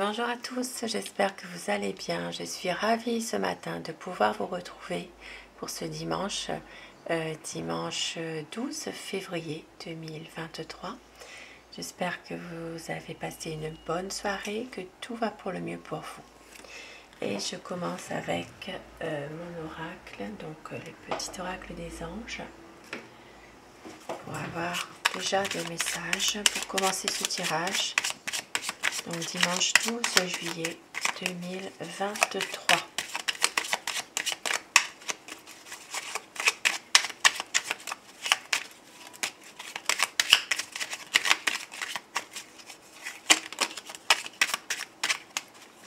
Bonjour à tous, j'espère que vous allez bien. Je suis ravie ce matin de pouvoir vous retrouver pour ce dimanche, dimanche 12 février 2023. J'espère que vous avez passé une bonne soirée, que tout va pour le mieux pour vous. Et je commence avec mon oracle, donc le petit oracle des anges, pour avoir déjà des messages pour commencer ce tirage. Donc dimanche 12 juillet 2023.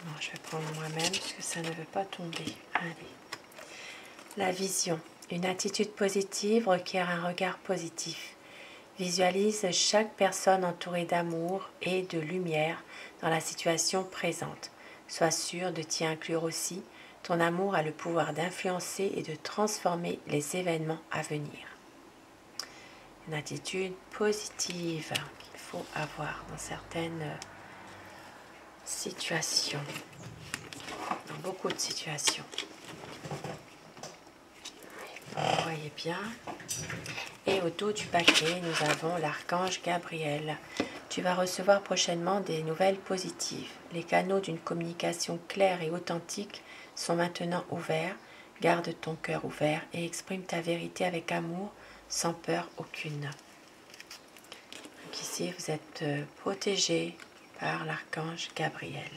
Bon, je vais prendre moi-même parce que ça ne veut pas tomber. Allez. La vision. Une attitude positive requiert un regard positif. Visualise chaque personne entourée d'amour et de lumière dans la situation présente. Sois sûr de t'y inclure aussi. Ton amour a le pouvoir d'influencer et de transformer les événements à venir. Une attitude positive qu'il faut avoir dans certaines situations, dans beaucoup de situations. Vous voyez bien. Et au dos du paquet, nous avons l'archange Gabriel. Tu vas recevoir prochainement des nouvelles positives. Les canaux d'une communication claire et authentique sont maintenant ouverts. Garde ton cœur ouvert et exprime ta vérité avec amour, sans peur aucune. Donc ici, vous êtes protégé par l'archange Gabriel.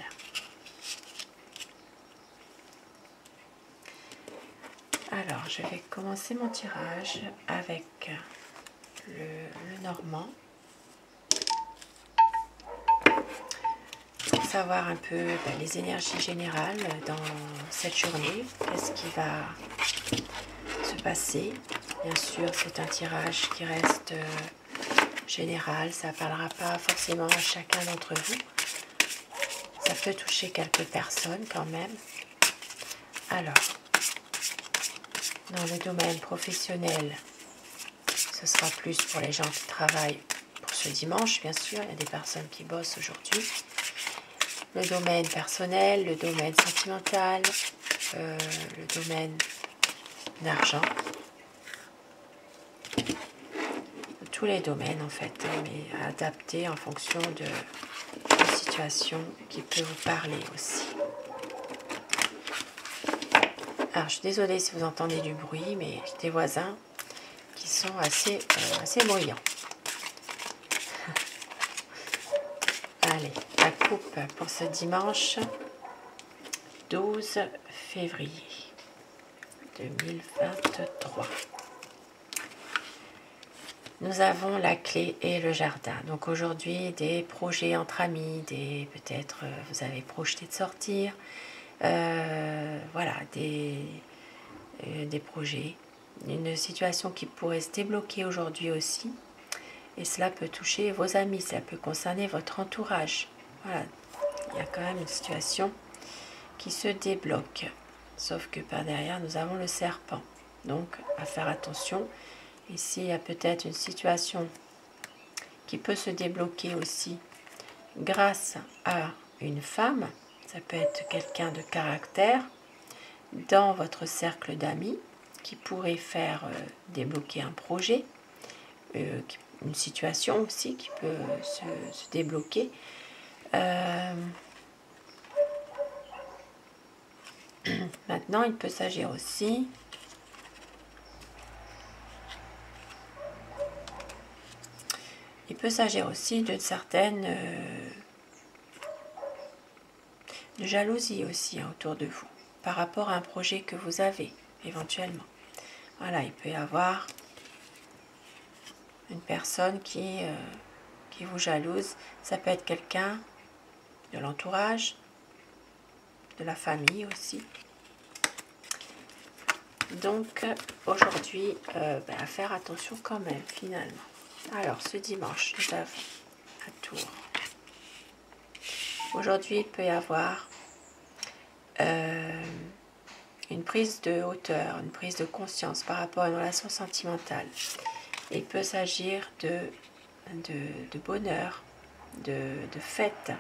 Alors, je vais commencer mon tirage avec le normand. Pour savoir un peu les énergies générales dans cette journée. Qu'est-ce qui va se passer? Bien sûr, c'est un tirage qui reste général. Ça ne parlera pas forcément à chacun d'entre vous. Ça peut toucher quelques personnes quand même. Alors, dans le domaine professionnel, ce sera plus pour les gens qui travaillent pour ce dimanche, bien sûr. Il y a des personnes qui bossent aujourd'hui. Le domaine personnel, le domaine sentimental, le domaine d'argent. Tous les domaines en fait, mais adaptés en fonction de la situation qui peut vous parler aussi. Alors je suis désolée si vous entendez du bruit, mais j'ai des voisins qui sont assez bruyants. Allez, la coupe pour ce dimanche 12 février 2023. Nous avons la clé et le jardin. Donc aujourd'hui, des projets entre amis, peut-être vous avez projeté de sortir. Voilà, des projets. Une situation qui pourrait se débloquer aujourd'hui aussi. Et cela peut toucher vos amis, ça peut concerner votre entourage. Voilà, il y a quand même une situation qui se débloque. Sauf que par derrière, nous avons le serpent. Donc, à faire attention. Ici, il y a peut-être une situation qui peut se débloquer aussi grâce à une femme. Ça peut être quelqu'un de caractère dans votre cercle d'amis qui pourrait faire débloquer un projet, une situation aussi qui peut se débloquer. Maintenant, il peut s'agir aussi d'une certaine de jalousie aussi autour de vous, par rapport à un projet que vous avez, éventuellement. Voilà, il peut y avoir une personne qui vous jalouse. Ça peut être quelqu'un de l'entourage, de la famille aussi. Donc, aujourd'hui, à faire attention quand même, finalement. Alors, ce dimanche, nous avons à Tours. Aujourd'hui, il peut y avoir une prise de hauteur, une prise de conscience par rapport à une relation sentimentale. Il peut s'agir de bonheur, de fête.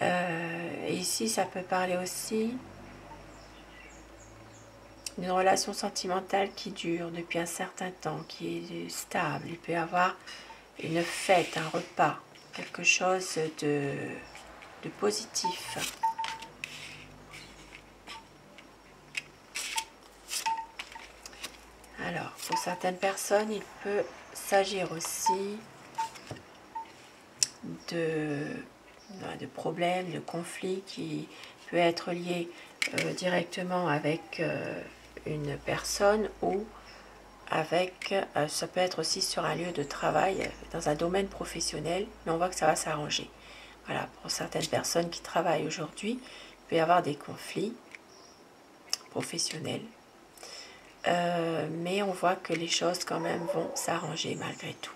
Et ici, ça peut parler aussi d'une relation sentimentale qui dure depuis un certain temps, qui est stable. Il peut y avoir une fête, un repas, quelque chose de positif. Alors, pour certaines personnes, il peut s'agir aussi de problèmes, de conflits qui peut être lié directement avec une personne ou avec, ça peut être aussi sur un lieu de travail, dans un domaine professionnel, mais on voit que ça va s'arranger. Voilà, pour certaines personnes qui travaillent aujourd'hui, il peut y avoir des conflits professionnels, mais on voit que les choses quand même vont s'arranger malgré tout.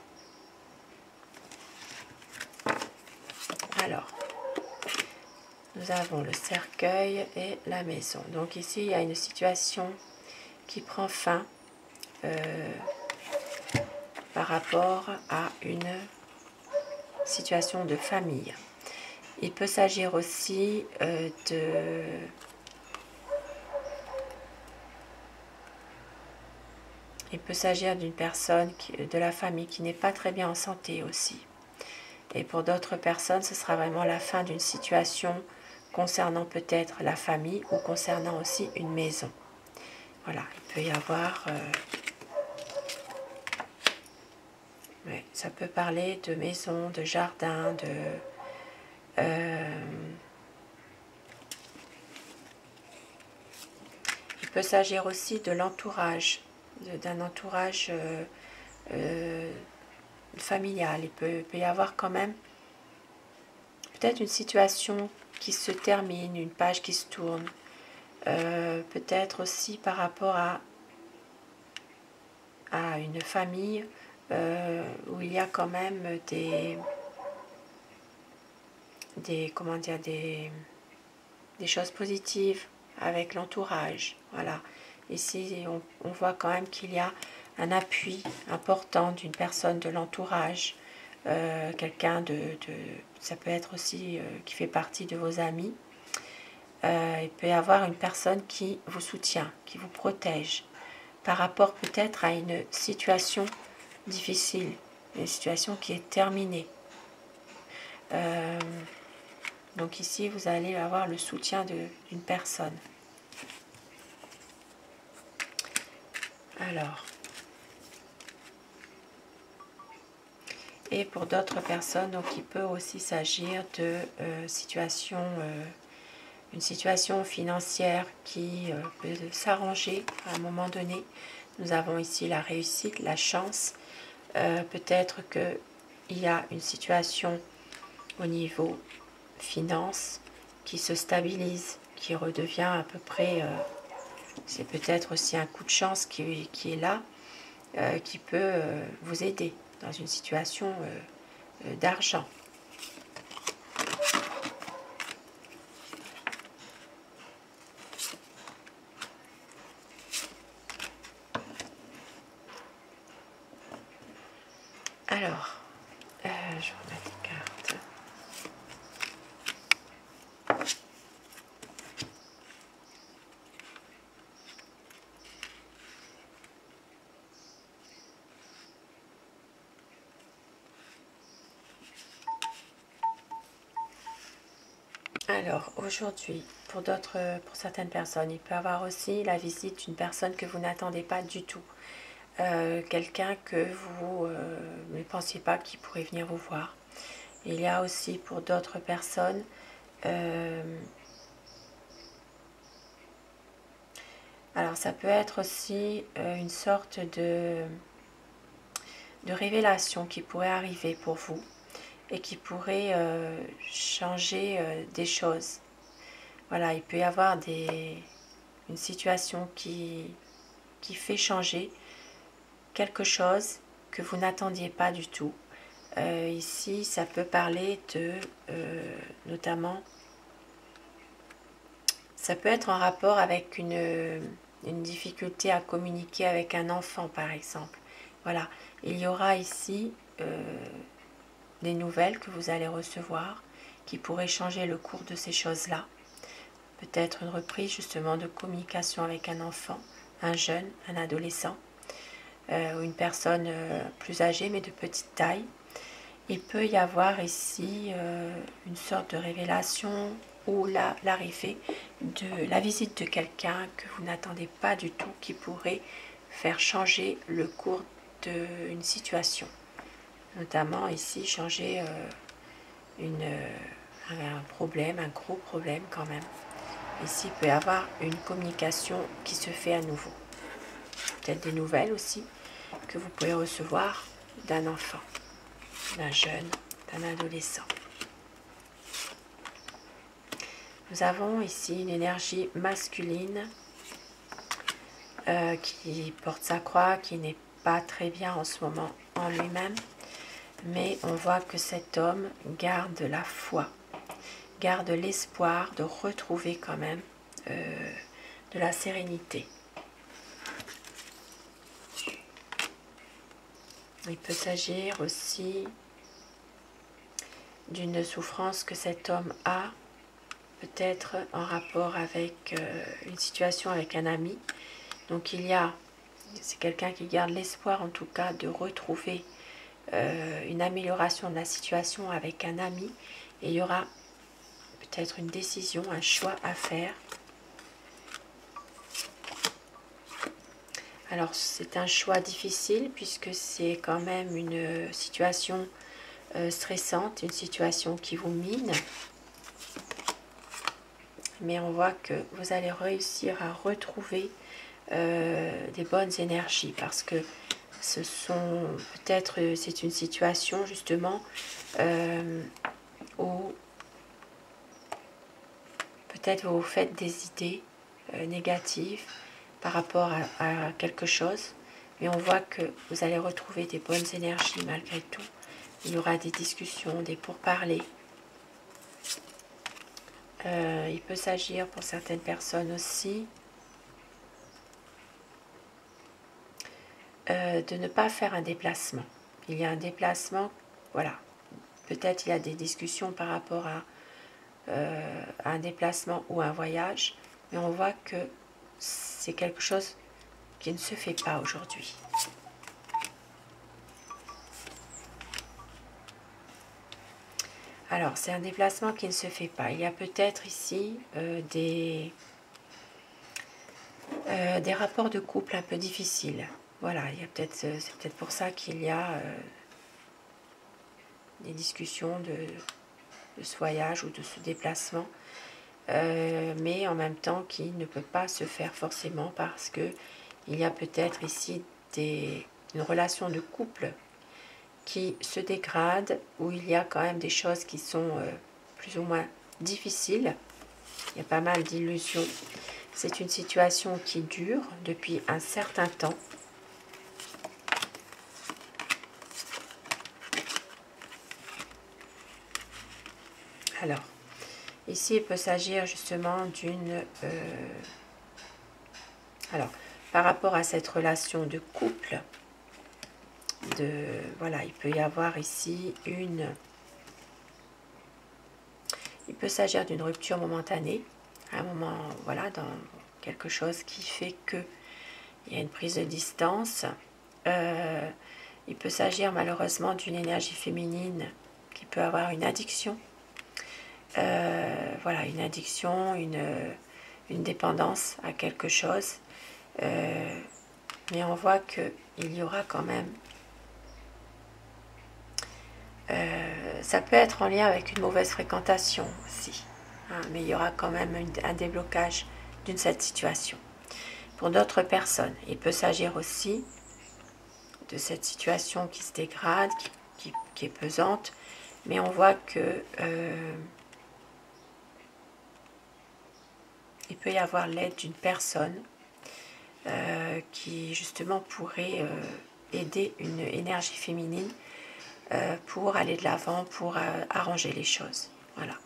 Alors, nous avons le cercueil et la maison. Donc ici, il y a une situation qui prend fin par rapport à une situation de famille. Il peut s'agir aussi il peut s'agir d'une personne de la famille qui n'est pas très bien en santé aussi. Et pour d'autres personnes, ce sera vraiment la fin d'une situation concernant peut-être la famille ou concernant aussi une maison. Voilà, il peut y avoir... ça peut parler de maison, de jardin, il peut s'agir aussi de l'entourage, d'un entourage familial. Il peut y avoir quand même peut-être une situation qui se termine, une page qui se tourne. Peut-être aussi par rapport à une famille où il y a quand même comment dire, des choses positives avec l'entourage. Voilà. Ici, on voit quand même qu'il y a un appui important d'une personne de l'entourage, quelqu'un ça peut être aussi qui fait partie de vos amis. Il peut y avoir une personne qui vous soutient, qui vous protège, par rapport peut-être à une situation difficile, une situation qui est terminée. Donc ici, vous allez avoir le soutien d'une personne. Alors, et pour d'autres personnes, donc il peut aussi s'agir de une situation financière qui peut s'arranger à un moment donné. Nous avons ici la réussite, la chance. Peut-être qu'il y a une situation au niveau finance qui se stabilise, qui redevient à peu près, c'est peut-être aussi un coup de chance qui est là, qui peut vous aider dans une situation d'argent. Alors, je vais remettre les cartes. Alors, aujourd'hui, pour certaines personnes, il peut y avoir aussi la visite d'une personne que vous n'attendez pas du tout. Quelqu'un que vous ne pensiez pas qu'il pourrait venir vous voir. Il y a aussi pour d'autres personnes alors ça peut être aussi une sorte de révélation qui pourrait arriver pour vous et qui pourrait changer des choses. Voilà, il peut y avoir une situation qui fait changer quelque chose que vous n'attendiez pas du tout. Ici, ça peut parler de, notamment, ça peut être en rapport avec une difficulté à communiquer avec un enfant, par exemple. Voilà, il y aura ici des nouvelles que vous allez recevoir qui pourrait changer le cours de ces choses-là. Peut-être une reprise justement de communication avec un enfant, un jeune, un adolescent, ou une personne plus âgée mais de petite taille. Il peut y avoir ici une sorte de révélation ou l'arrivée de la visite de quelqu'un que vous n'attendez pas du tout, qui pourrait faire changer le cours d'une situation. Notamment ici, changer un problème, un gros problème quand même. Ici, il peut y avoir une communication qui se fait à nouveau. Peut-être des nouvelles aussi que vous pouvez recevoir d'un enfant, d'un jeune, d'un adolescent. Nous avons ici une énergie masculine qui porte sa croix, qui n'est pas très bien en ce moment en lui-même, mais on voit que cet homme garde la foi, garde l'espoir de retrouver quand même de la sérénité. Il peut s'agir aussi d'une souffrance que cet homme a, peut-être en rapport avec une situation avec un ami. Donc c'est quelqu'un qui garde l'espoir en tout cas de retrouver une amélioration de la situation avec un ami. Et il y aura peut-être une décision, un choix à faire. Alors c'est un choix difficile puisque c'est quand même une situation stressante, une situation qui vous mine. Mais on voit que vous allez réussir à retrouver des bonnes énergies parce que c'est une situation justement où peut-être vous vous faites des idées négatives par rapport à quelque chose, mais on voit que vous allez retrouver des bonnes énergies malgré tout. Il y aura des discussions, des pourparlers. Il peut s'agir pour certaines personnes aussi de ne pas faire un déplacement. Il y a un déplacement, voilà. Peut-être il y a des discussions par rapport à un déplacement ou un voyage, mais on voit que c'est quelque chose qui ne se fait pas aujourd'hui. Alors, c'est un déplacement qui ne se fait pas. Il y a peut-être ici des rapports de couple un peu difficiles. Voilà, c'est peut-être pour ça qu'il y a des discussions de ce voyage ou de ce déplacement, mais en même temps qui ne peut pas se faire forcément parce que il y a peut-être ici une relation de couple qui se dégrade, où il y a quand même des choses qui sont plus ou moins difficiles. Il y a pas mal d'illusions. C'est une situation qui dure depuis un certain temps. Alors, ici, il peut s'agir justement d'une... alors, par rapport à cette relation de couple, voilà, il peut y avoir ici il peut s'agir d'une rupture momentanée, à un moment, voilà, dans quelque chose qui fait que il y a une prise de distance. Il peut s'agir malheureusement d'une énergie féminine qui peut avoir une addiction. Voilà, une addiction, une dépendance à quelque chose. Mais on voit qu'il y aura quand même... ça peut être en lien avec une mauvaise fréquentation aussi. Hein, mais il y aura quand même un déblocage d'une cette situation. Pour d'autres personnes, il peut s'agir aussi de cette situation qui se dégrade, qui est pesante, mais on voit que il peut y avoir l'aide d'une personne qui justement pourrait aider une énergie féminine pour aller de l'avant, pour arranger les choses. Voilà.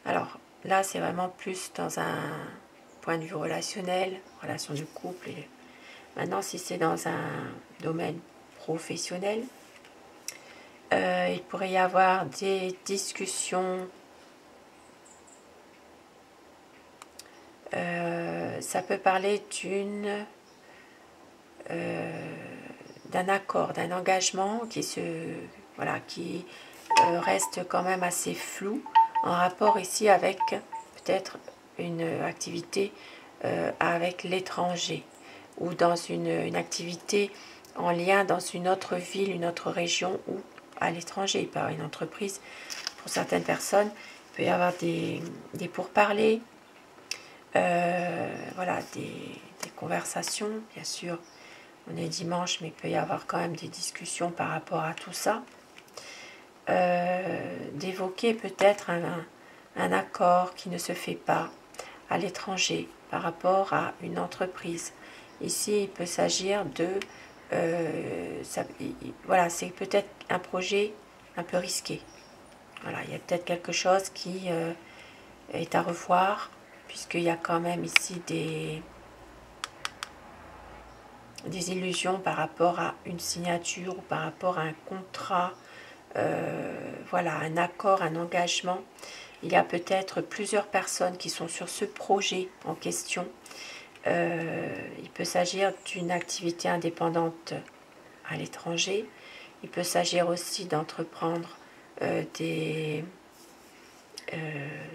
Alors là, c'est vraiment plus dans un point de vue relationnel, relation de couple. Maintenant, si c'est dans un domaine professionnel. Il pourrait y avoir des discussions. Ça peut parler d'un accord, d'un engagement qui reste quand même assez flou en rapport ici avec peut-être une activité avec l'étranger ou dans une activité en lien dans une autre ville, une autre région ou à l'étranger, par une entreprise. Pour certaines personnes, il peut y avoir des pourparlers, voilà, des conversations, bien sûr. On est dimanche, mais il peut y avoir quand même des discussions par rapport à tout ça. D'évoquer peut-être un accord qui ne se fait pas à l'étranger par rapport à une entreprise. Ici, il peut s'agir de... voilà, c'est peut-être un projet un peu risqué. Voilà, il y a peut-être quelque chose qui est à revoir, puisqu'il y a quand même ici des illusions par rapport à une signature ou par rapport à un contrat, voilà, un accord, un engagement. Il y a peut-être plusieurs personnes qui sont sur ce projet en question. Il peut s'agir d'une activité indépendante à l'étranger. Il peut s'agir aussi d'entreprendre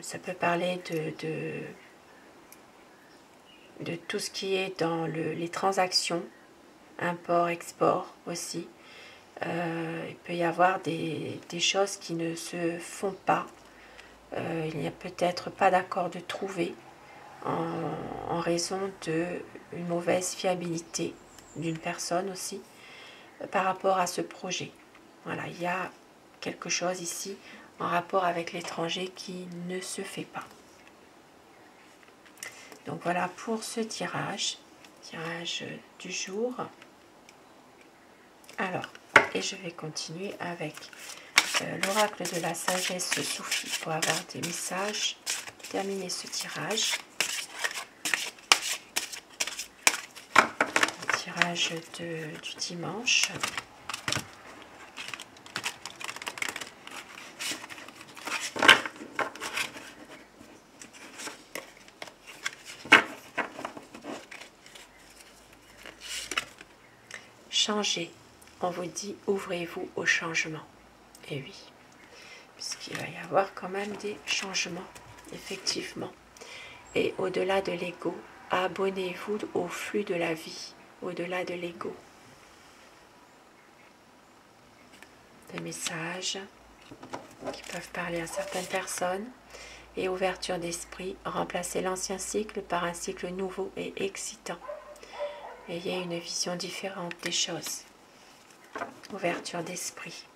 ça peut parler de tout ce qui est dans les transactions, import-export aussi. Il peut y avoir des choses qui ne se font pas. Il n'y a peut-être pas d'accord de trouver en raison d'une mauvaise fiabilité d'une personne aussi par rapport à ce projet. Voilà, il y a quelque chose ici en rapport avec l'étranger qui ne se fait pas. Donc voilà pour ce tirage du jour. Alors, et je vais continuer avec l'oracle de la sagesse soufie pour avoir des messages, terminer ce tirage. Le tirage du dimanche. Changez. On vous dit, ouvrez-vous au changement. Et oui, puisqu'il va y avoir quand même des changements, effectivement. Et au-delà de l'ego, abonnez-vous au flux de la vie, au-delà de l'ego. Des messages qui peuvent parler à certaines personnes. Et ouverture d'esprit, remplacez l'ancien cycle par un cycle nouveau et excitant. Ayez une vision différente des choses. Ouverture d'esprit.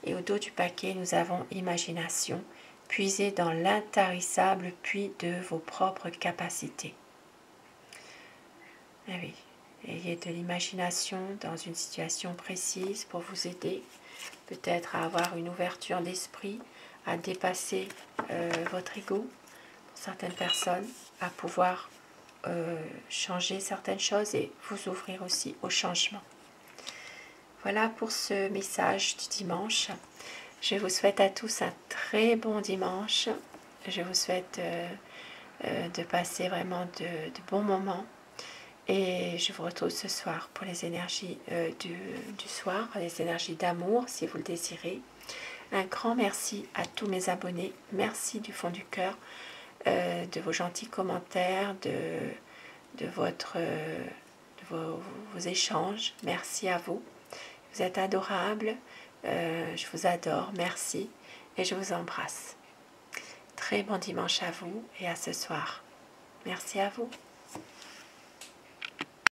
Et au dos du paquet, nous avons imagination. Puisez dans l'intarissable puits de vos propres capacités. Ah oui, ayez de l'imagination dans une situation précise pour vous aider, peut-être à avoir une ouverture d'esprit, à dépasser votre ego, pour certaines personnes, à pouvoir changer certaines choses et vous ouvrir aussi au changement. Voilà pour ce message du dimanche. Je vous souhaite à tous un très bon dimanche. Je vous souhaite de passer vraiment de bons moments. Et je vous retrouve ce soir pour les énergies du soir, les énergies d'amour si vous le désirez. Un grand merci à tous mes abonnés. Merci du fond du cœur de vos gentils commentaires, de vos échanges. Merci à vous. Vous êtes adorables. Je vous adore. Merci. Et je vous embrasse. Très bon dimanche à vous et à ce soir. Merci à vous.